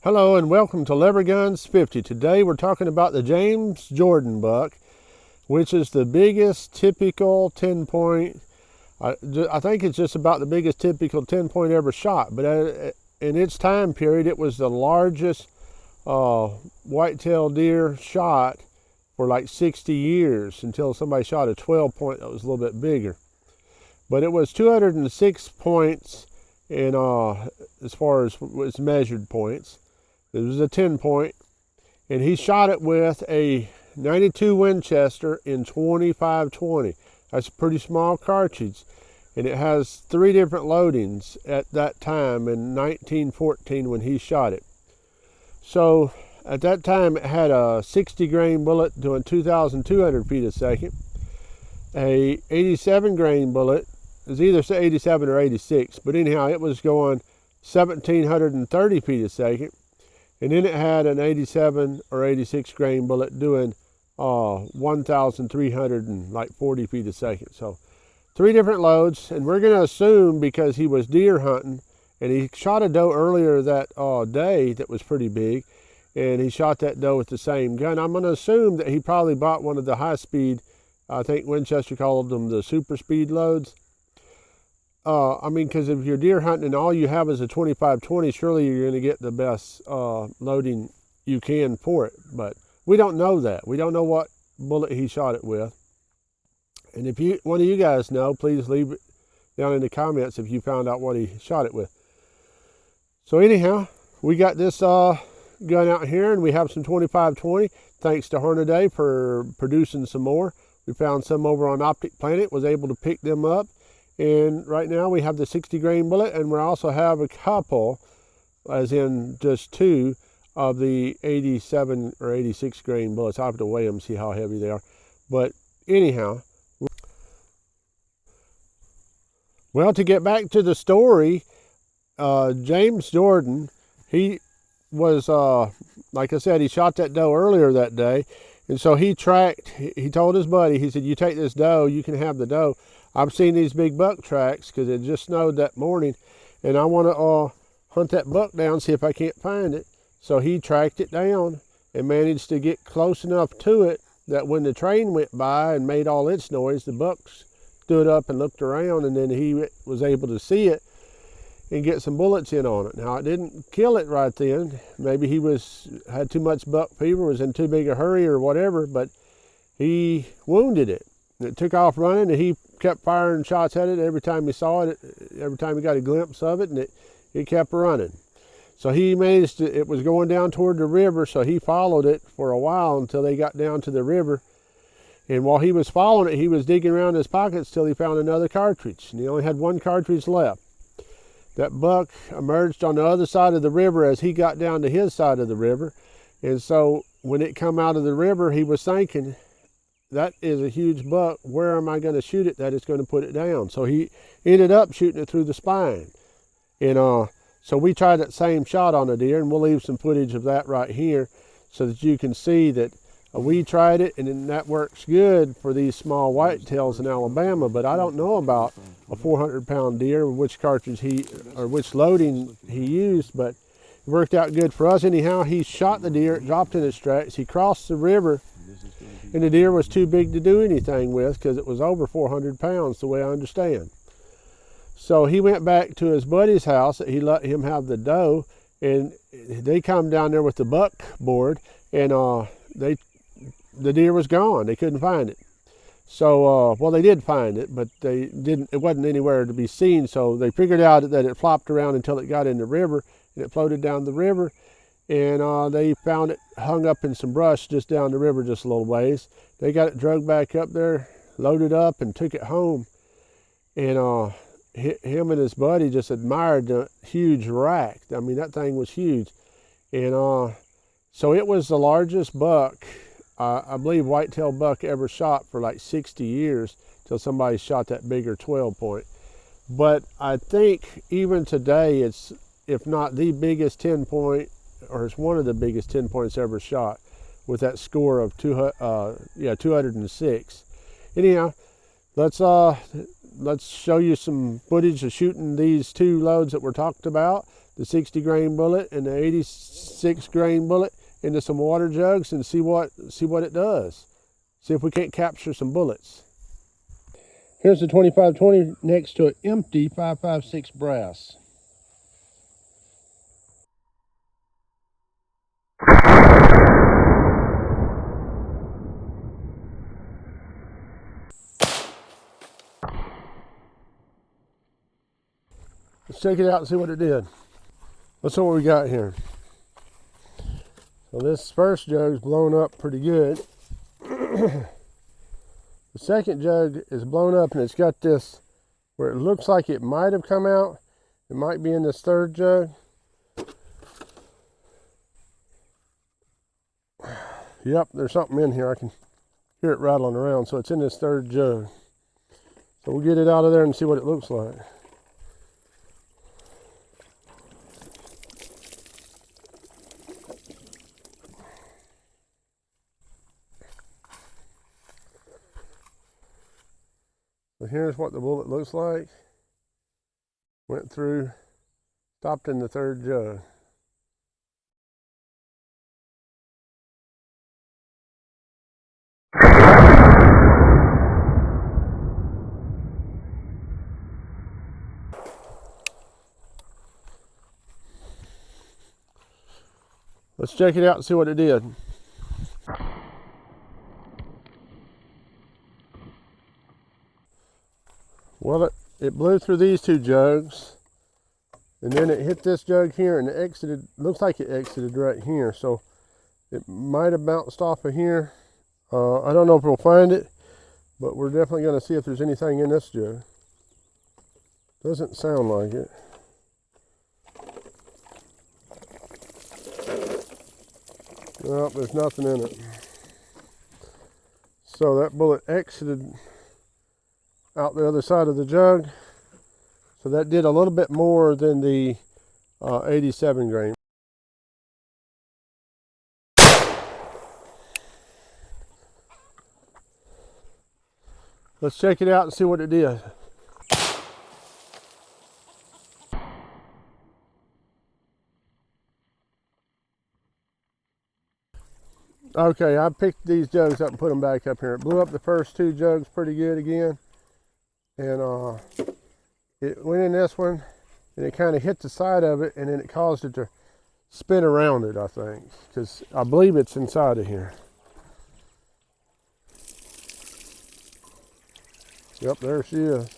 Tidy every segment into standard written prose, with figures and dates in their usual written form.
Hello and welcome to Lever Guns 50. Today we're talking about the James Jordan buck, which is the biggest typical 10-point. I think it's just about the biggest typical 10-point ever shot, but in its time period it was the largest whitetail deer shot for like 60 years until somebody shot a 12-point that was a little bit bigger. But it was 206 points in as far as its measured points. It was a 10-point, and he shot it with a 92 Winchester in 25-20. That's a pretty small cartridge, and it has 3 different loadings at that time in 1914 when he shot it. So at that time it had a 60 grain bullet doing 2,200 feet a second. A 87 grain bullet, it was either 87 or 86, but anyhow it was going 1,730 feet a second. And then it had an 87 or 86 grain bullet doing 1,340 feet a second. So 3 different loads, and we're going to assume because he was deer hunting and he shot a doe earlier that day that was pretty big, and he shot that doe with the same gun. I'm going to assume that he probably bought one of the high speed, I think Winchester called them the super speed loads. I mean, because if you're deer hunting and all you have is a 25-20, surely you're going to get the best loading you can for it. But we don't know that. We don't know what bullet he shot it with. And if one of you guys know, please leave it down in the comments if you found out what he shot it with. So anyhow, we got this gun out here, and we have some 25-20. Thanks to Hornady for producing some more. We found some over on Optic Planet, was able to pick them up. And right now we have the 60 grain bullet, and we also have a couple, as in just 2, of the 87 or 86 grain bullets. I'll have to weigh them, see how heavy they are. But anyhow, well, to get back to the story, James Jordan, he was, like I said, he shot that doe earlier that day. And so he told his buddy, he said, you take this doe, you can have the doe. I've seen these big buck tracks because it just snowed that morning, and I want to hunt that buck down, see if I can't find it. So he tracked it down and managed to get close enough to it that when the train went by and made all its noise, the buck stood up and looked around, and then he was able to see it and get some bullets in on it. Now, it didn't kill it right then. Maybe he had too much buck fever, was in too big a hurry or whatever, but he wounded it. It took off running, and he kept firing shots at it every time he saw it, every time he got a glimpse of it, and it kept running. So he managed to, it was going down toward the river, so he followed it for a while until they got down to the river. And while he was following it, he was digging around his pockets till he found another cartridge, and he only had 1 cartridge left. That buck emerged on the other side of the river as he got down to his side of the river. And so when it come out of the river, he was thinking, that is a huge buck. Where am I going to shoot it that it's going to put it down? So he ended up shooting it through the spine. And so we tried that same shot on a deer, and we'll leave some footage of that right here so that you can see that we tried it, and then that works good for these small whitetails in Alabama. But I don't know about a 400-pound deer, which cartridge which loading he used, but it worked out good for us. Anyhow, he shot the deer, it dropped in his tracks. He crossed the river, and the deer was too big to do anything with because it was over 400 pounds, the way I understand. So he went back to his buddy's house. He let him have the doe, and they come down there with the buck board, and the deer was gone. They couldn't find it. So, well, they did find it, but it wasn't anywhere to be seen. So they figured out that it flopped around until it got in the river, and it floated down the river. And they found it hung up in some brush just down the river just a little ways. They got it dragged back up there, loaded up, and took it home. And him and his buddy just admired the huge rack. I mean, that thing was huge. And so it was the largest buck, I believe, whitetail buck ever shot for like 60 years till somebody shot that bigger 12-point. But I think even today it's, if not the biggest 10-point, or it's one of the biggest 10 points ever shot, with that score of 206. Anyhow, let's show you some footage of shooting these 2 loads that we're talking about. the 60 grain bullet and the 86 grain bullet into some water jugs and see what it does. See if we can't capture some bullets. Here's the 2520 next to an empty 5.56 brass. Let's check it out and see what it did. Let's see what we got here. So this first jug's blown up pretty good. The second jug is blown up and it's got this where it looks like it might have come out. It might be in this third jug. Yep, there's something in here. I can hear it rattling around. So it's in this third jug. So we'll get it out of there and see what it looks like. So here's what the bullet looks like. Went through, stopped in the third jug. Let's check it out and see what it did. Well, it blew through these two jugs, and then it hit this jug here, and it exited, looks like it exited right here, so it might have bounced off of here. I don't know if we'll find it, but we're definitely going to see if there's anything in this jug. Doesn't sound like it. Well, there's nothing in it. So that bullet exited out the other side of the jug. So that did a little bit more than the 87 grain. Let's check it out and see what it did. Okay, I picked these jugs up and put them back up here. It blew up the first two jugs pretty good again. And it went in this one and it kind of hit the side of it, and then it caused it to spin around it, I think, because I believe it's inside of here. Yep, there she is.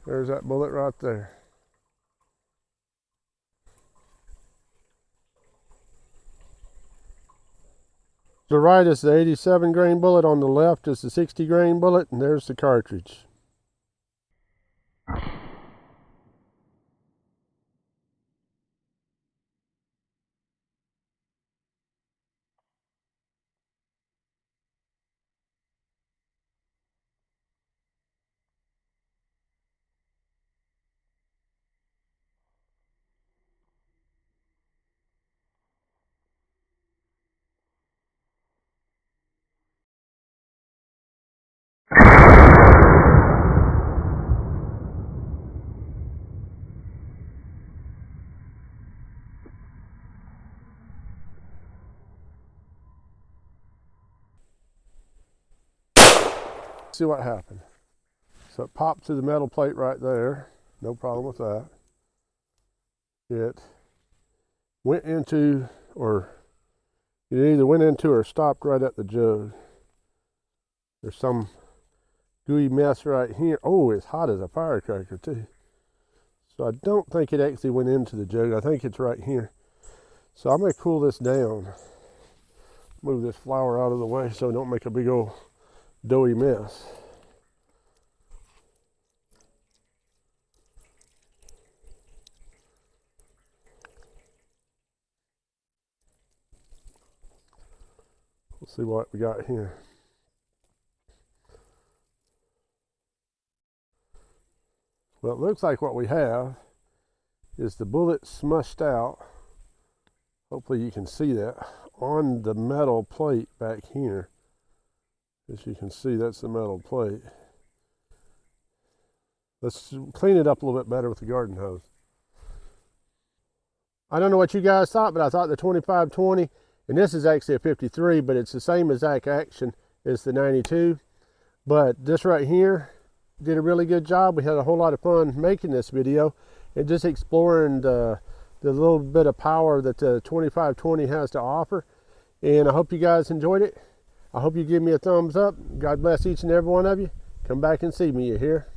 There's that bullet right there. To the right is the 87 grain bullet, on the left is the 60 grain bullet, and there's the cartridge. See what happened. So it popped through the metal plate right there. No problem with that. It went into, or it either went into or stopped right at the jug. There's some gooey mess right here. Oh, it's hot as a firecracker too. So I don't think it actually went into the jug. I think it's right here. So I'm going to cool this down. Move this flour out of the way so it don't make a big old doughy mess. We'll see what we got here. Well, it looks like what we have is the bullet smushed out. Hopefully you can see that on the metal plate back here. As you can see, that's the metal plate. Let's clean it up a little bit better with the garden hose. I don't know what you guys thought, but I thought the 2520, and this is actually a 53, but it's the same exact action as the 92. But this right here did a really good job. We had a whole lot of fun making this video and just exploring the little bit of power that the 2520 has to offer. And I hope you guys enjoyed it. I hope you give me a thumbs up. God bless each and every one of you. Come back and see me, you hear?